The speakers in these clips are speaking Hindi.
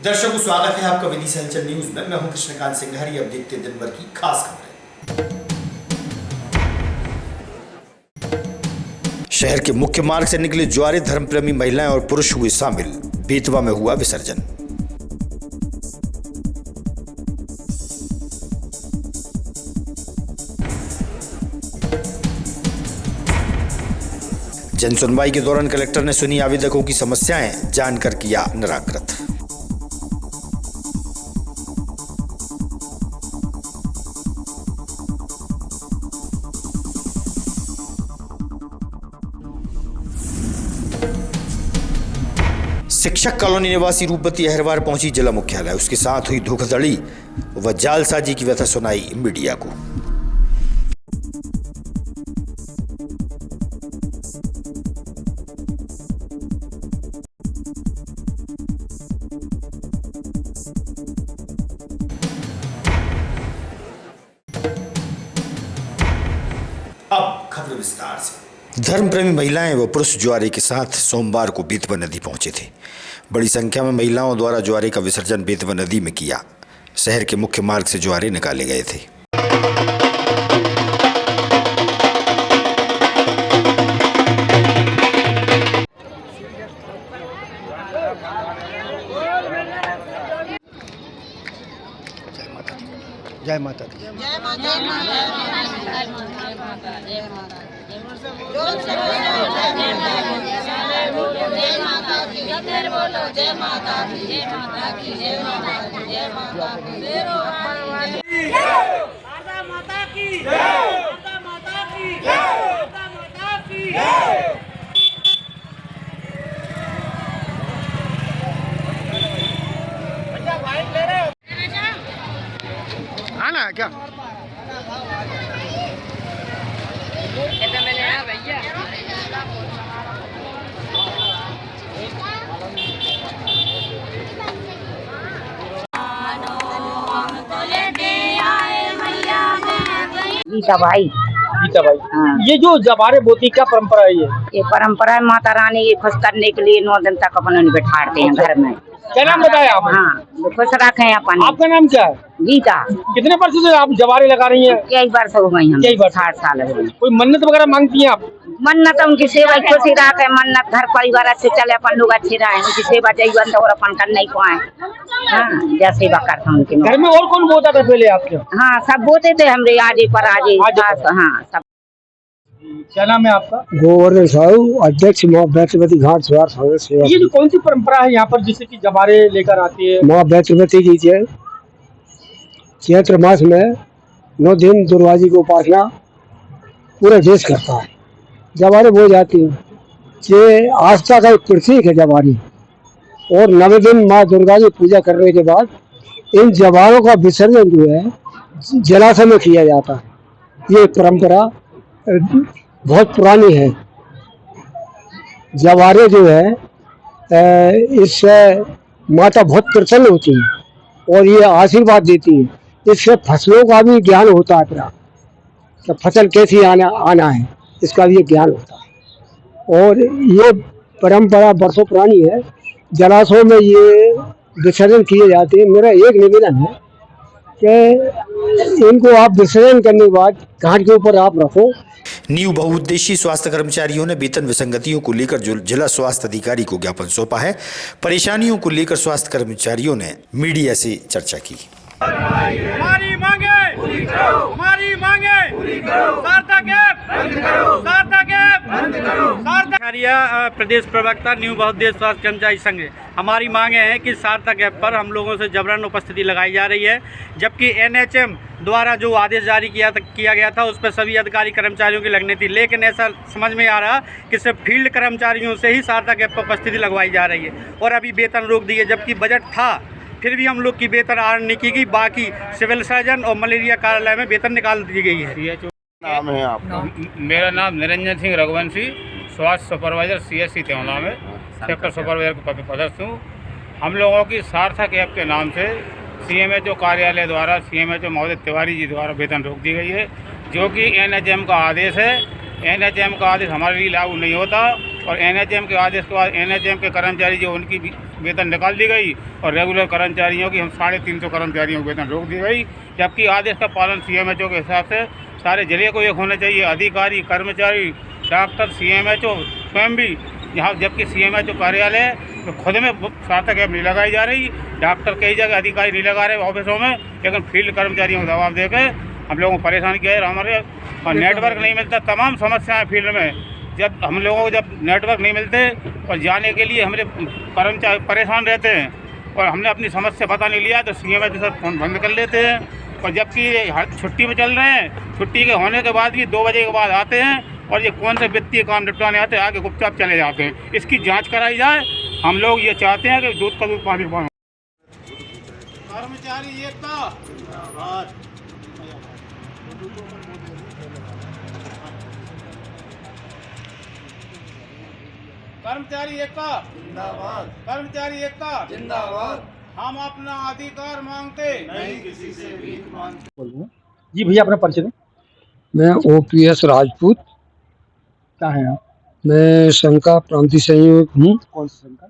दर्शकों, स्वागत है आपका विधि से हलचल न्यूज में। मैं हूं कृष्णकांत सिंघारी। अब देखते हैं दिन भर की खास खबरें। शहर के मुख्य मार्ग से निकले ज्वारे धर्मप्रेमी महिलाएं और पुरुष हुए शामिल। बेतवा में हुआ विसर्जन। जन सुनवाई के दौरान कलेक्टर ने सुनी आवेदकों की समस्याएं, जानकर किया निराकृत। शिक्षक कॉलोनी निवासी रूपवती अहरवार पहुंची जिला मुख्यालय। उसके साथ हुई धोखाधड़ी व जालसाजी की व्यथा सुनाई मीडिया को। अब खबर विस्तार से। धर्मप्रेमी महिलाएं व पुरुष ज्वारे के साथ सोमवार को बेतवा नदी पहुंचे थे। बड़ी संख्या में महिलाओं द्वारा ज्वारे का विसर्जन बेतवा नदी में किया। शहर के मुख्य मार्ग से ज्वारे निकाले गए थे। जय माता दी। जय माता दी। जय माता दी। जय माता दी। जय बोलो जय माता दी। जय माता दी। जय माता दी। जय माता दी। माता माता की जय। माता माता की जय। माता माता की जय। अच्छा भाई ले रहे हो आना है क्या? भैया गीता भाई। हाँ। ये जो जवारे बोती क्या परंपरा है? ये परंपरा है माता रानी ये खुश करने के लिए 9 दिन तक अपन बैठाते हैं घर में। क्या नाम बताया आप? हाँ, खुश रखे अपन। आपका नाम क्या है? गीता। कितने वर्ष से आप जवारे लगा रही हैं? कई वर्ष हो गई हम। 60 साल हो गई। कोई मन्नत वगैरह मांगती हैं आप? मन्नत उनकी सेवा खुशी रखे। मन्नत घर परिवार अच्छे चले, अपन लोग अच्छे रहे, उनकी सेवा जैवन और अपन कर नहीं पाए। हाँ, जैसे सेवा करता हूँ उनकी। घर में और कौन बोता था पहले आपके? हाँ, सब बोते थे हमरे आजे पर आजे। हाँ सब। क्या नाम है आपका? गोवर्धन साहू, अध्यक्ष माँ बैतवती घाट द्वार सदस्य। ये जो कौन सी परंपरा है यहाँ पर जिससे कि जवारे लेकर आती है? माँ बैतवती की जय। चैत्र मास में 9 दिन दुर्गा जी की उपासना पूरा देश करता है। जवारे बोई जाती है। ये आस्था का एक प्रतीक है जवारी। और 9 दिन माँ दुर्गा की पूजा करने के बाद इन जवारों का विसर्जन जो है जलाशय में किया जाता है। ये परंपरा बहुत पुरानी है। जवारे जो है इससे माता बहुत प्रसन्न होती है और ये आशीर्वाद देती है। इससे फसलों का भी ज्ञान होता है पूरा, तो फसल कैसी आना है इसका भी ज्ञान होता है। और ये परंपरा बरसों पुरानी है। जलाशयों में ये विसर्जन किए जाते हैं। मेरा एक निवेदन है कि इनको आप विसर्जन करने के बाद घाट के ऊपर आप रखो। न्यू बहुउद्देशीय स्वास्थ्य कर्मचारियों ने वेतन विसंगतियों को लेकर जिला स्वास्थ्य अधिकारी को ज्ञापन सौंपा है। परेशानियों को लेकर स्वास्थ्य कर्मचारियों ने मीडिया से चर्चा की। हमारी मांगे पूरी करो। हमारी मांगे पूरी करो। सार्थक ऐप बंद करो। सार्थक ऐप बंद करो। सार्थक प्रदेश प्रवक्ता न्यू बहुउद्देशीय स्वास्थ्य कर्मचारी संघ। हमारी मांगे हैं कि सार्थक ऐप पर हम लोगों से जबरन उपस्थिति लगाई जा रही है, जबकि NHM द्वारा जो आदेश जारी किया गया था उस पर सभी अधिकारी कर्मचारियों की लगनी थी। लेकिन ऐसा समझ में आ रहा कि सिर्फ फील्ड कर्मचारियों से ही सार्थक ऐप पर उपस्थिति लगवाई जा रही है और अभी वेतन रोक दी है, जबकि बजट था फिर भी हम लोग की वेतन आरण नहीं की गई। बाकी सिविल सर्जन और मलेरिया कार्यालय में वेतन निकाल दी गई है। नाम है आपका? मेरा नाम निरंजन सिंह रघुवंशी, स्वास्थ्य सुपरवाइजर CSC तेवला में सेक्टर सुपरवाइजर के पद पर पदस्थ हूँ। हम लोगों की सार्थक ऐप के नाम से CMHO कार्यालय द्वारा CMHO महोदय तिवारी जी द्वारा वेतन रोक दी गई है, जो कि NHM का आदेश है। NHM का आदेश हमारे लिए लागू नहीं होता। और NHM के आदेश के बाद NHM के कर्मचारी जो उनकी वेतन निकाल दी गई और रेगुलर कर्मचारियों की हम 350 कर्मचारियों को वेतन रोक दी गई, जबकि आदेश का पालन CMHO के हिसाब से सारे जिले को एक होना चाहिए, अधिकारी, कर्मचारी, डॉक्टर, CMHO स्वयं भी यहाँ, जबकि CMHO कार्यालय तो खुद में सार्थक ऐप नहीं लगाई जा रही, डॉक्टर कई जगह अधिकारी नहीं लगा रहे ऑफिसों में, लेकिन फील्ड कर्मचारियों को दबाव देकर हम लोगों को परेशान किया है। हमारे नेटवर्क नहीं मिलता, तमाम समस्याएं फील्ड में, जब हम लोगों को जब नेटवर्क नहीं मिलते और जाने के लिए हमारे कर्मचारी परेशान रहते हैं और हमने अपनी समस्या पता नहीं लिया तो CMHO से फोन बंद कर लेते हैं, और जबकि छुट्टी में चल रहे हैं, छुट्टी के होने के बाद भी 2 बजे के बाद आते हैं और ये कौन से वित्तीय काम निपटाने आते हैं, आगे गुपचाप चले जाते हैं। इसकी जांच कराई जाए। हम लोग ये चाहते हैं कि दूध का दूध पानी पानी। कर्मचारी एकता, कर्मचारी एकता जिंदाबाद, कर्मचारी एकता जिंदाबाद। हम अपना अधिकार मांगते नहीं, किसी से भीख मांगते। जी भैया अपना परिचय दें। मैं OPS राजपूत, क्या है आप? मैं संघ का प्रांतीय संयोजक हूँ। कौन सा संघ का?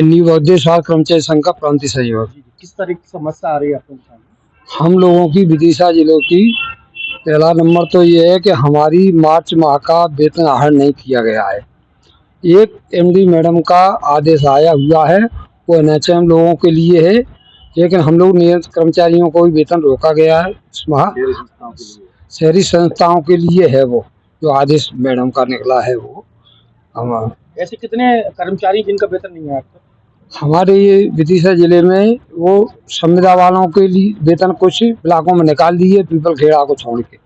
न्यू बौद्धेश्वर स्वास्थ्य कर्मचारी संघ का प्रांतीय संयोजक। किस तरह की समस्या आ रही है आपको? हम लोगों की विदिशा जिलों की पहला नंबर तो ये है कि हमारी मार्च माह का वेतन आहरण नहीं किया गया है। एक MD मैडम का आदेश आया हुआ है, वो NHM लोगों के लिए है, लेकिन हम लोग नियमित कर्मचारियों को भी वेतन रोका गया है इस माह। शहरी संस्थाओं के लिए है वो जो आदेश मैडम का निकला है वो। हम ऐसे कितने कर्मचारी जिनका वेतन नहीं है आपको? हमारे ये विदिशा जिले में वो संविदा वालों के लिए वेतन कुछ ब्लॉकों में निकाल दिए, पीपल खेड़ा को छोड़ के,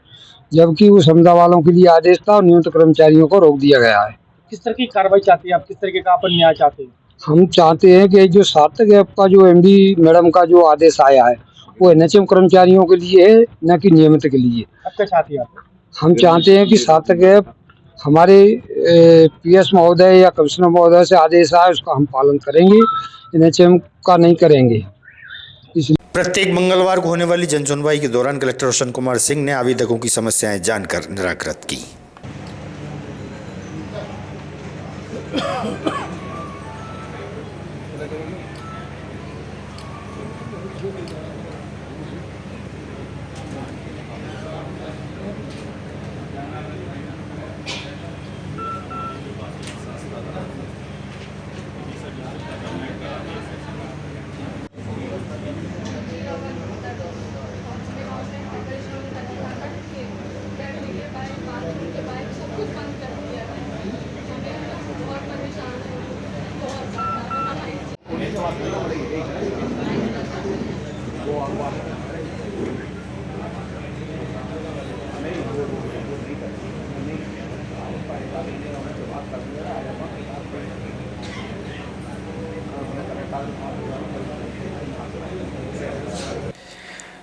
जबकि वो संविदा वालों के लिए आदेश था और नियमित कर्मचारियों को रोक दिया गया है। किस तरह की कार्रवाई चाहते हैं आप? किस तरीके का आप न्याय चाहते हैं? हम चाहते हैं कि जो सार्थक ऐप का जो MD मैडम का जो आदेश आया है वो NHM कर्मचारियों के लिए है, न कि नियमित के लिए। अब क्या चाहते हैं आप? हम चाहते हैं कि सार्थक ऐप हमारे PS महोदय या कमिश्नर महोदय से आदेश आए उसका हम पालन करेंगे, NHM का नहीं करेंगे। प्रत्येक मंगलवार को होने वाली जन सुनवाई के दौरान कलेक्टर रोशन कुमार सिंह ने आवेदकों की समस्याएं जानकर निराकृत की।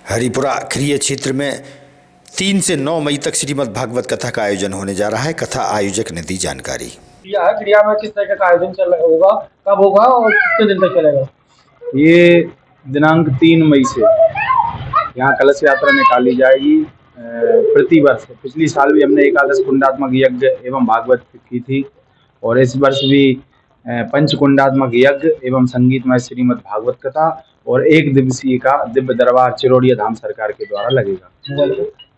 हरिपुरा खिरिया क्षेत्र में 3 से 9 मई तक श्रीमद् भागवत कथा का आयोजन होने जा रहा है। कथा आयोजक ने दी जानकारी। क्रिया में किस तरह का आयोजन होगा, कब होगा और कितने दिन तक चलेगा? ये दिनांक 3 मई से यहाँ कलश यात्रा निकाली जाएगी। प्रतिवर्ष पिछली साल भी हमने एकादश कुंडात्मक यज्ञ एवं भागवत की थी और इस वर्ष भी पंचकुंडात्मक यज्ञ एवं संगीतमय श्रीमद् भागवत कथा और 1 दिवसीय का दिव्य दरबार चिरोड़िया धाम सरकार के द्वारा लगेगा।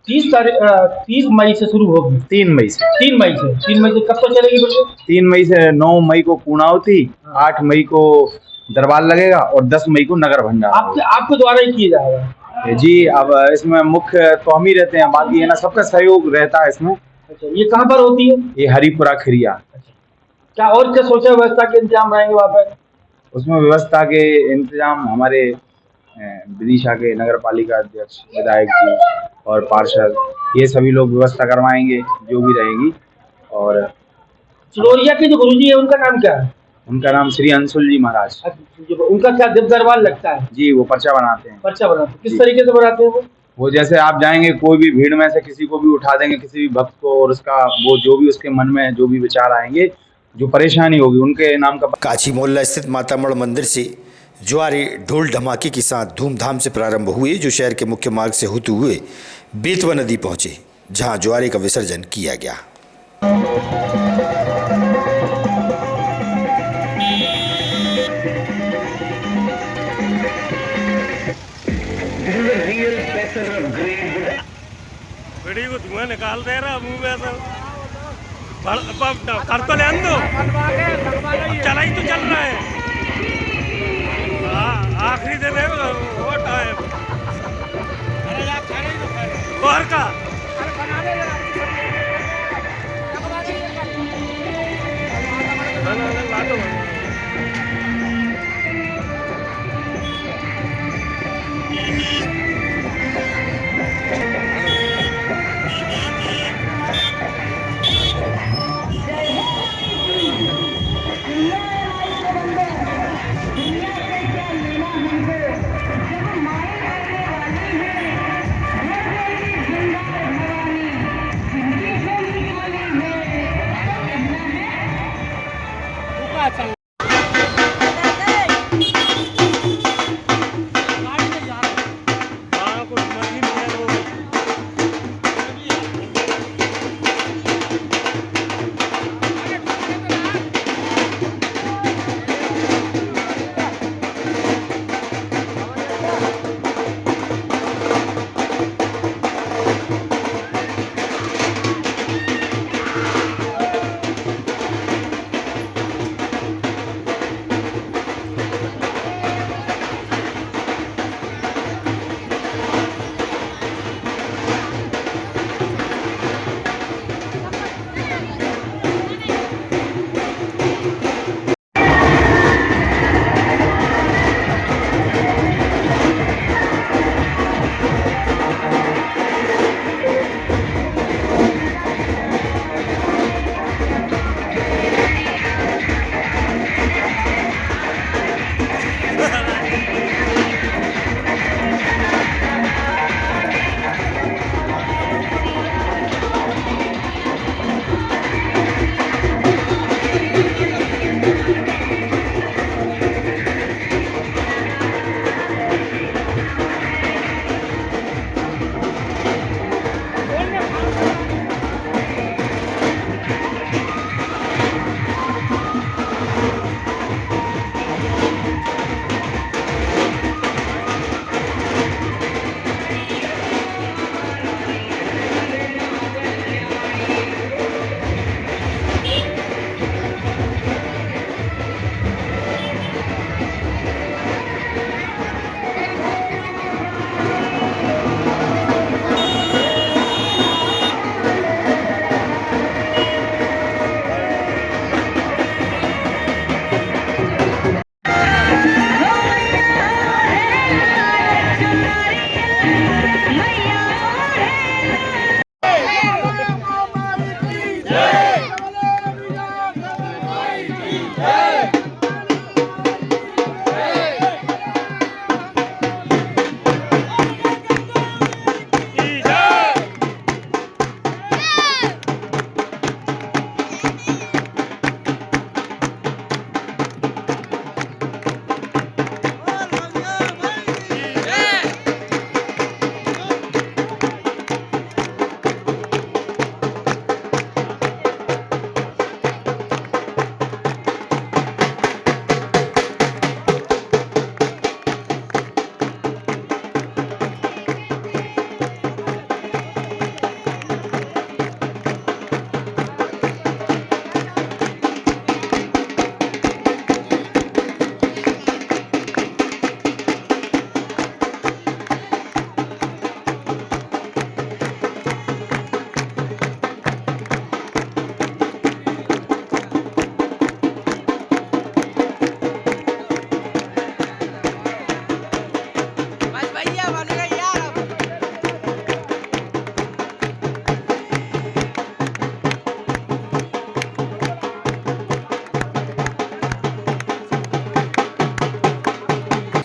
30 मई से शुरू होगी। 3 मई से 3 मई से कब तक चलेगी? 3 मई से 9 मई को पूर्णाहुति, 8 मई को दरबार लगेगा और 10 मई को नगर भंडारा आपके द्वारा ही किया जाएगा जी। अब इसमें मुख्य तो हम ही रहते हैं, बाकी है ना सबका सहयोग रहता है इसमें। ये कहाँ पर होती है? ये हरिपुरा खिरिया। क्या और क्या सोचा व्यवस्था के इंतजाम रहेंगे वहाँ पर? उसमें व्यवस्था के इंतजाम हमारे विदिशा के नगर पालिका अध्यक्ष, विधायक जी और पार्षद, ये सभी लोग व्यवस्था करवाएंगे जो भी रहेगी। और चिरोड़िया के जो गुरुजी है उनका नाम क्या है? उनका नाम श्री अंशुल जी महाराज। उनका क्या दिव्य दरबार लगता है? जी वो पर्चा बनाते हैं। पर्चा बनाते हैं किस तरीके से बनाते हैं वो जैसे आप जाएंगे कोई भी भीड़ में से किसी को भी उठा देंगे, किसी भी भक्त को, और उसका वो जो भी उसके मन में जो भी विचार आएंगे, जो परेशानी होगी, उनके नाम का। काची मोहल्ला स्थित मातामढ़ मंदिर से ज्वारे ढोल धमाके के साथ धूमधाम से प्रारंभ हुए, जो शहर के मुख्य मार्ग से होते हुए बेतवा नदी पहुंचे, जहां ज्वारे का विसर्जन किया गया। धुआं निकाल दे रहा मुंह में से। कर तो लेन दो, चला ही तो चल रहा है। आखिरी दे दे वो टाइम और का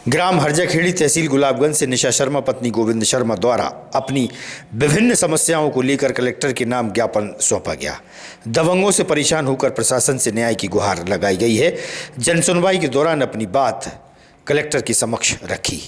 ग्राम हरजाखेड़ी तहसील गुलाबगंज से निशा शर्मा पत्नी गोविंद शर्मा द्वारा अपनी विभिन्न समस्याओं को लेकर कलेक्टर के नाम ज्ञापन सौंपा गया। दबंगों से परेशान होकर प्रशासन से न्याय की गुहार लगाई गई है। जनसुनवाई के दौरान अपनी बात कलेक्टर के समक्ष रखी।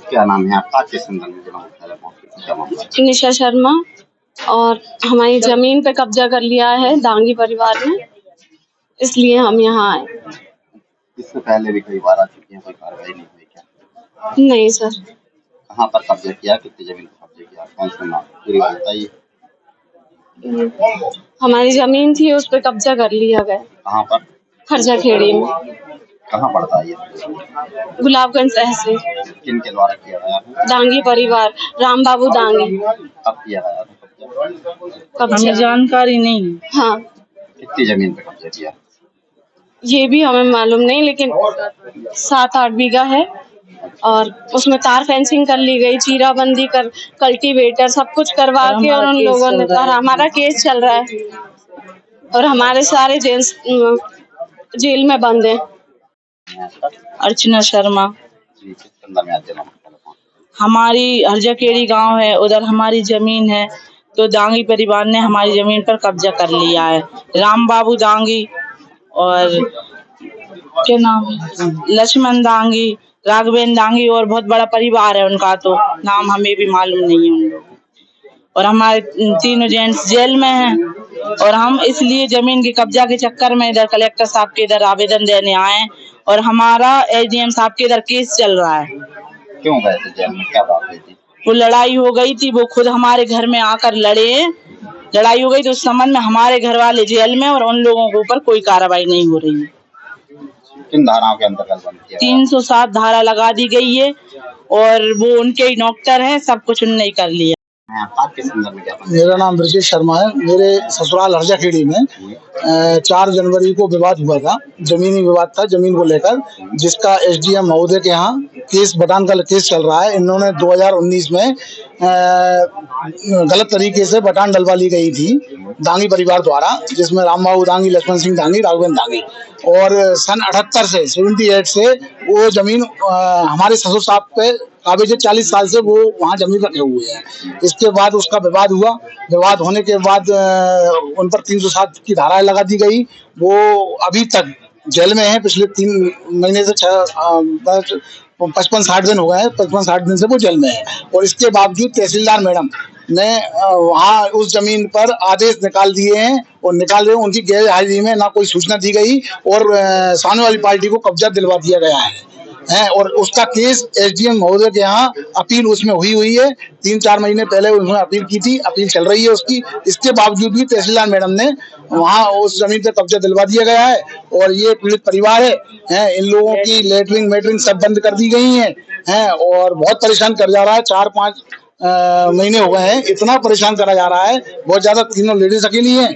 क्या नाम है आपका? किस संदर्भ में जिला मुख्यालय पहुंचे? क्या मामला? निशा शर्मा। और हमारी जमीन पे कब्जा कर लिया है दांगी परिवार ने, इसलिए हम यहाँ आए। इससे पहले भी कई बार आ चुकी हैं, कोई कार्रवाई नहीं हुई क्या? नहीं सर। कहाँ पर कब्जा किया, कितनी जमीन पर कब्जा किया, कौन सा नाम, पूरी बात बताइए। हमारी जमीन थी उस पे कब्जा कर लिया गया। कहाँ पर? खर्जा खेड़ी में। कहाँ पड़ता है ये? गुलाबगंज तहसील। किन के द्वारा किया गया है? दांगी परिवार, राम बाबू दांगी। कब किया गया था कब्जा? हमें जानकारी नहीं। हाँ, कितनी जमीन पे कब्जा किया? ये भी हमें मालूम नहीं, लेकिन 7-8 बीघा है और उसमें तार फेंसिंग कर ली गई, चीराबंदी कर, कल्टीवेटर सब कुछ करवा के, और उन लोगों ने, और हमारा केस चल रहा है और हमारे सारे जेंट्स जेल में बंद हैं। अर्चना शर्मा। जी, किस संदर्भ में आज जिला मुख्यालय पहुंचे? हमारी हरजाखेड़ी गांव है, उधर हमारी जमीन है, तो दांगी परिवार ने हमारी जमीन पर कब्जा कर लिया है। राम बाबू दांगी और क्या नाम है, लक्ष्मण दांगी, राघवेन दांगी, और बहुत बड़ा परिवार है उनका, तो नाम हमें भी मालूम नहीं है उन लोगों। और हमारे 3 जेंट्स जेल में हैं और हम इसलिए जमीन के कब्जा के चक्कर में इधर कलेक्टर साहब के इधर आवेदन देने आए, और हमारा एसडीएम साहब के इधर केस चल रहा है। क्यों गए थे जेल में, क्या बात हुई थी? वो लड़ाई हो गई थी, वो खुद हमारे घर में आकर लड़े, लड़ाई हो गई, तो उस संबंध में हमारे घर वाले जेल में और उन लोगों के ऊपर कोई कार्रवाई नहीं हो रही है। किन धाराओं के अंतर्गत बंद किया? 307 धारा लगा दी गई है और वो उनके ही डॉक्टर हैं, सब कुछ उन्होंने ही कर लिया। मेरा नाम ब्रजेश शर्मा है। मेरे ससुराल हरजाखेड़ी में 4 जनवरी को विवाद हुआ था, जमीनी विवाद था जमीन को लेकर, जिसका एसडीएम महोदय के यहाँ केस, बटान का केस चल रहा है। इन्होंने 2019 में गलत तरीके से बटान डलवा ली गई थी दांगी परिवार द्वारा, जिसमें रामबाबू दांगी, लक्ष्मण सिंह दांगी, राघवेन दांगी, और सन 78 से वो जमीन हमारे ससुर साहब पे काबिज 40 साल से वो वहाँ जमीन रखे हुए हैं। इसके बाद उसका विवाद हुआ, विवाद होने के बाद उन पर 307 की धाराएं लगा दी गई। वो अभी तक जेल में है, पिछले 3 महीने से 55-60 दिन हो गए हैं, 55-60 दिन से वो जेल में है। और इसके बावजूद तहसीलदार मैडम ने वहाँ उस जमीन पर आदेश निकाल दिए हैं और निकाल रहे हैं, उनकी गैर हाजिरी में ना कोई सूचना दी गई और सामने वाली पार्टी को कब्जा दिलवा दिया गया है। और उसका केस एसडीएम महोदय के यहाँ अपील उसमें हुई है। 3-4 महीने पहले उन्होंने अपील की थी, अपील चल रही है उसकी। इसके बावजूद भी तहसीलदार मैडम ने वहाँ उस जमीन पे कब्जा दिलवा दिया गया है और ये पीड़ित परिवार है। इन लोगों की लेटरिंग मेटरिंग सब बंद कर दी गई हैं और बहुत परेशान कर जा रहा है। 4-5 महीने हो गए हैं, इतना परेशान करा जा रहा है, बहुत ज्यादा। तीनों लेडीज अकेली हैं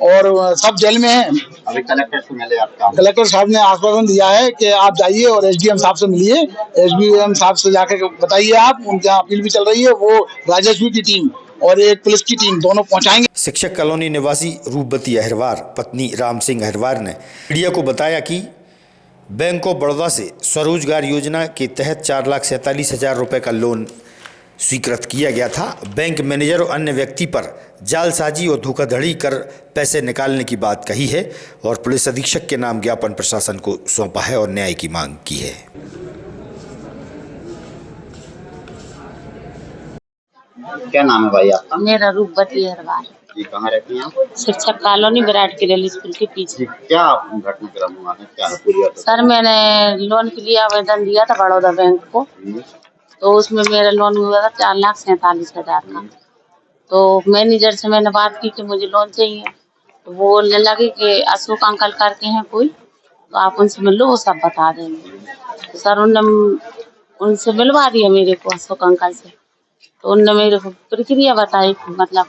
और सब जेल में हैं। अभी कलेक्टर से मिले आपका? कलेक्टर साहब ने आश्वासन दिया है कि आप जाइए और एसडीएम साहब से मिलिए, एसडीएम साहब से जाके बताइए आप, उनके यहाँ अपील भी चल रही है। वो राजस्व की टीम और एक पुलिस की टीम दोनों पहुंचाएंगे। शिक्षक कॉलोनी निवासी रूपवती अहिरवार पत्नी राम सिंह अहिरवार ने मीडिया को बताया कि बैंक ऑफ बड़ौदा से स्वरोजगार योजना के तहत 4,47,000 रुपये का लोन स्वीकृत किया गया था। बैंक मैनेजर और अन्य व्यक्ति पर जालसाजी और धोखाधड़ी कर पैसे निकालने की बात कही है और पुलिस अधीक्षक के नाम ज्ञापन प्रशासन को सौंपा है और न्याय की मांग की है। क्या नाम है भाई आपका? मेरा रूपवती अहिरवार। जी, कहाँ रहती हैं आप? शिक्षक कॉलोनी विराट किरेली स्कूल के पीछे। जी, क्या घटनाक्रम हुआ है, क्या है पूरी बात? सर, मैंने लोन के लिए आवेदन दिया था बड़ौदा बैंक को, तो उसमें मेरा लोन हुआ था 4,47,000 का। तो मैनेजर से मैंने बात की कि मुझे लोन चाहिए, तो वो बोलने लगे कि अशोक अंकल करके हैं कोई, तो आप उनसे मिल लो, वो सब बता देंगे। तो सर उनसे मिलवा दिया मेरे को अशोक अंकल से। तो उनने मेरे को प्रक्रिया बताई, मतलब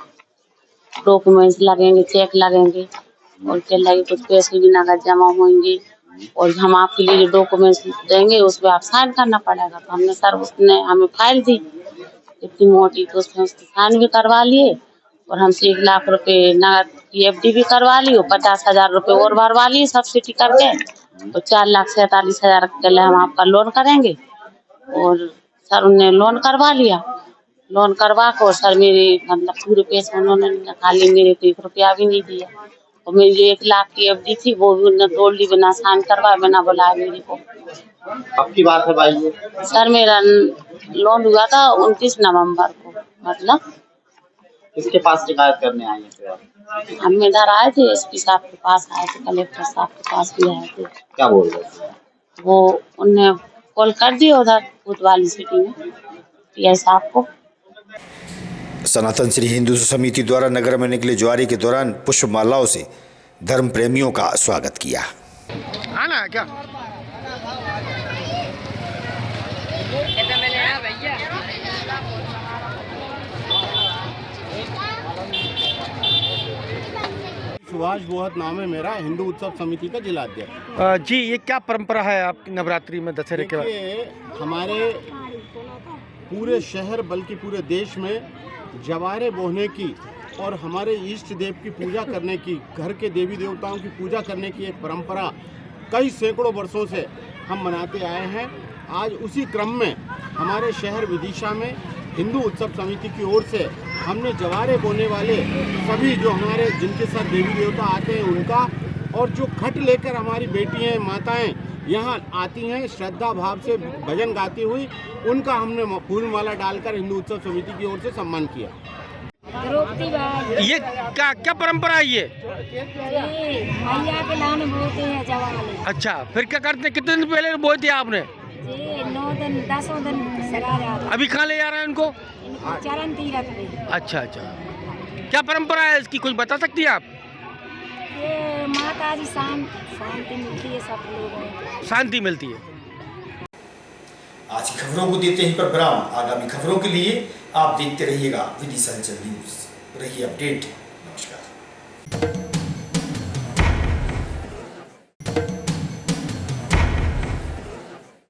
डॉक्यूमेंट्स लगेंगे, चेक लगेंगे और क्या लगे, कुछ पैसे भी नगद जमा होंगे और हम आपके लिए डॉक्यूमेंट्स देंगे, उस पर आप साइन करना पड़ेगा। तो हमने सर, उसने हमें फाइल दी इतनी मोटी, तो उसमें उसके साइन भी करवा लिए और हमसे 1 लाख रुपए नगद की एफडी भी करवा ली और 50,000 रुपये और भरवा लिए सब्सिडी करके। तो 4,47,000 के लिए हम आपका लोन करेंगे। और सर उन्होंने लोन करवा लिया। लोन करवा कर सर मेरे मतलब पूरे पैसे उन्होंने खाली, मेरे को 1 रुपया भी नहीं दिया। और मेरी जो 1 लाख की एफडी थी वो भी उन्होंने तोड़ ली, बिना साइन करवाए, बिना बुलाए मेरे को। अब की बात है भाई ये? सर मेरा लोन हुआ था 29 नवंबर को, मतलब किसके पास शिकायत करने आए हैं फिर आप? हम इधर आए थे, एसपी साहब के पास आए थे, कलेक्टर साहब के पास भी आए थे। क्या बोल रहे थे? वो उनने कॉल कर दिया उधर कोतवाली सिटी में पीआई साहब को। सनातन श्री हिंदू समिति द्वारा नगर में निकले ज्वारी के दौरान पुष्प मालाओं से धर्म प्रेमियों का स्वागत किया। आना है क्या? सुभाष बोहत नाम है मेरा, हिंदू उत्सव समिति का जिलाध्यक्ष। जी, ये क्या परंपरा है आपकी नवरात्रि में, दशहरे के बाद? देखिए, हमारे पूरे शहर बल्कि पूरे देश में जवारे बोहने की और हमारे इष्ट देव की पूजा करने की, घर के देवी देवताओं की पूजा करने की एक परंपरा कई सैकड़ों वर्षों से हम मनाते आए हैं। आज उसी क्रम में हमारे शहर विदिशा में हिंदू उत्सव समिति की ओर से हमने जवारे बोने वाले सभी जो हमारे जिनके साथ देवी देवता आते हैं उनका, और जो खट लेकर हमारी बेटियां माताएं यहाँ आती हैं श्रद्धा भाव से भजन गाती हुई, उनका हमने फूल माला डालकर हिंदू उत्सव समिति की ओर से सम्मान किया। ये क्या परंपरा है ये? मैया के लाने बोते हैं जवाले। अच्छा, फिर क्या करते हैं? कितने दिन पहले बोए थे आपने? 9 दिन 10 दिन सगा जा रहा। अभी कहाँ ले जा रहे हैं इनको? चरण तीरथ में। अच्छा, क्या परंपरा है इसकी, कुछ बता सकती है आप? ये माता जी शांति मिलती है, सब लोगों को शांति मिलती है। आज की खबरों को देते ही पर विराम। आगामी खबरों के लिए आप देखते रहिएगा विदिशा न्यूज। रहिए अपडेट। नमस्कार।